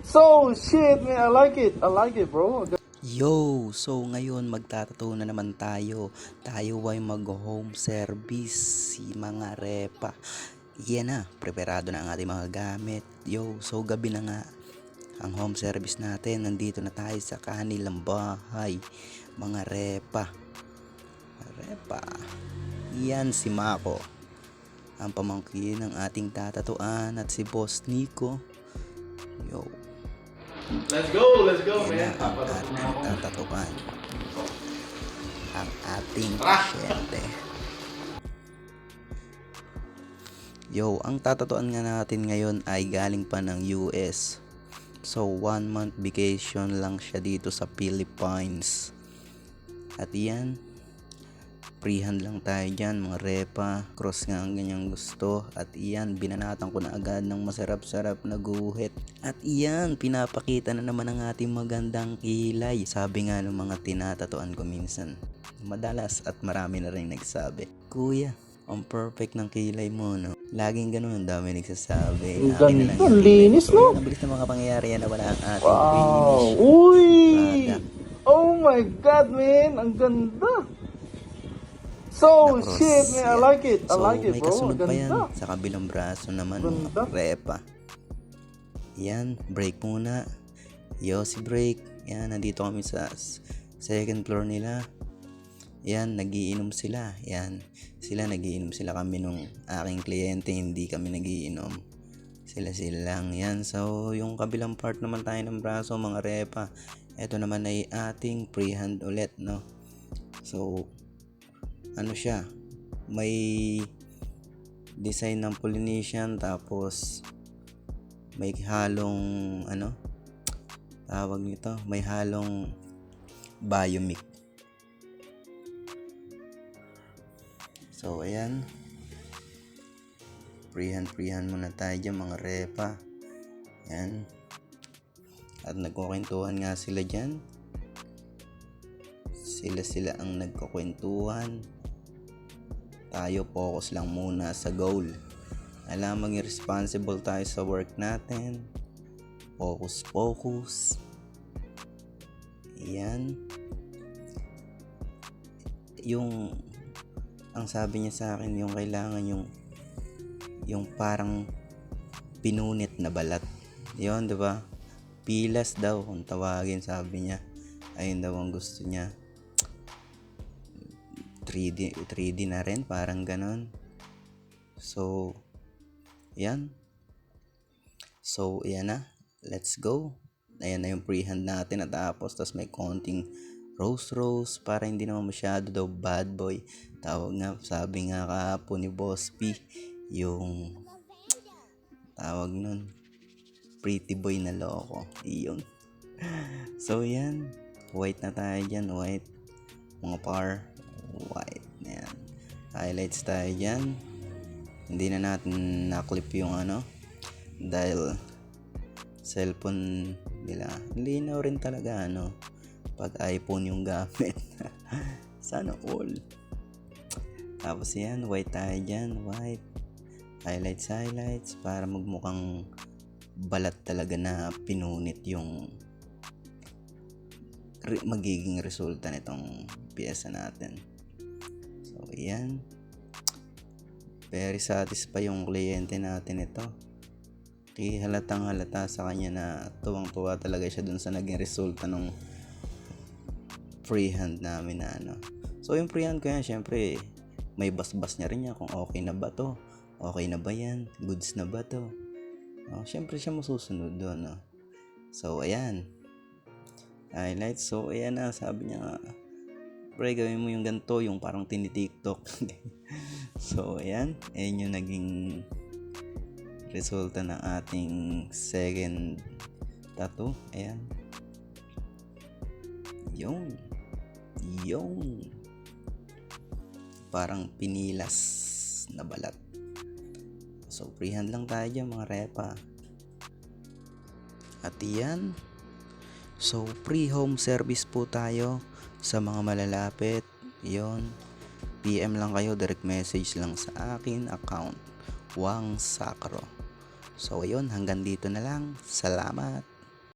So shit, man. I like it. I like it, bro. Yo! So ngayon magtatato na naman tayo. Tayo ay mag-home service si mga repa. Yan na, preparado na ang ating mga gamit. Yo, so gabi na nga ang home service natin. Nandito na tayo sa kanilang bahay. Mga repa. Repa. Yan si Mako. Ang pamangkin ng ating tatatuan at si Boss Nico. Yo. Let's go, Yan man. na ang ating tatatuan. Ang ating pasyente. Yo, ang tatatuan nga natin ngayon ay galing pa ng US. So, 1 month vacation lang siya dito sa Philippines. At yan, freehand lang tayo dyan, mga repa. Cross nga ang ganyang gusto. At iyan, binanatan ko na agad ng masarap-sarap na guhit. At iyan, pinapakita na naman ang ating magandang kilay. Sabi nga ng mga tinatatuan ko minsan, madalas at marami na rin nagsabi, "Kuya, ang perfect ng kilay mo, no?" Laging ganun, ang dami nagsasabi. Ang Akin na lang ganda, yung kilay linis, ko. no? Ang bilis ng mga pangyayari yan na wala ang ating Wow. finish. Uy! Product. Oh my God, man. Ang ganda. So Cross, shit, man. I yan. like it. I So, like it, may bro. kasunod Ang pa yan ganda. sa kabilang braso naman, Ganda. mga repa. Yan, break muna. Yo, si break. Yan, nandito kami sa second floor nila. Yan, nagiinom sila. Yan, sila nagiinom sila, kami nung aking kliyente, hindi kami nagiinom. Sila lang. Yan, so yung kabilang part naman tayo ng braso, mga repa. Ito naman ay ating freehand ulit, no? So, ano siya? May design ng Polynesian, tapos may halong tawag nito, may halong biomic. So ayan, freehand muna tayo dyan, mga repa. Ayan, at nagkukwentuhan nga sila dyan. Sila ang nagkukwentuhan. Tayo focus lang muna sa goal. Alam, maging responsible tayo sa work natin. Focus. Yan. Ang sabi niya sa akin, yung kailangan yung parang pinunit na balat. Yun, 'di ba? Pilas daw kung tawagin, sabi niya. Ayun daw ang gusto niya. 3D na rin, parang ganon. So, yan. So, yan na. Let's go. Ayan na yung freehand natin natapos. Tapos may konting rose para hindi naman masyado daw bad boy. Tawag nga, sabi nga kahapon ni Boss P, yung tawag nun, pretty boy na loko. Iyon. So, yan. White na tayo dyan. White. Mga par. White. Yan. Highlights tayo dyan. Hindi na natin naklip yung dahil cellphone nila, linaw rin talaga pag iPhone yung gamit. Sana all. Tapos yan, white tayo dyan. White. Highlights para magmukhang balat talaga na pinunit yung magiging resulta nitong piyesa natin. So yan, very satisfied yung kliyente natin ito. Halatang halata sa kanya na tuwang-tuwa talaga siya dun sa naging resulta ng freehand namin na So yung freehand ko yan, syempre may basbas niya rin niya kung okay na ba to, okay na ba yan, goods na ba to. Syempre siya masusunod doon. So ayan, highlights. So ayan na, sabi niya, pre, gawin mo yung ganito, yung parang tini-TikTok. So ayan yung naging resulta ng ating second tattoo. Ayan, yung parang pinilas na balat. So freehand lang tayo dyan, mga repa. At yan, so free home service po tayo sa mga malalapit. Yon, PM lang kayo, direct message lang sa akin account, Wang Sacro. So ayun, hanggang dito na lang. Salamat.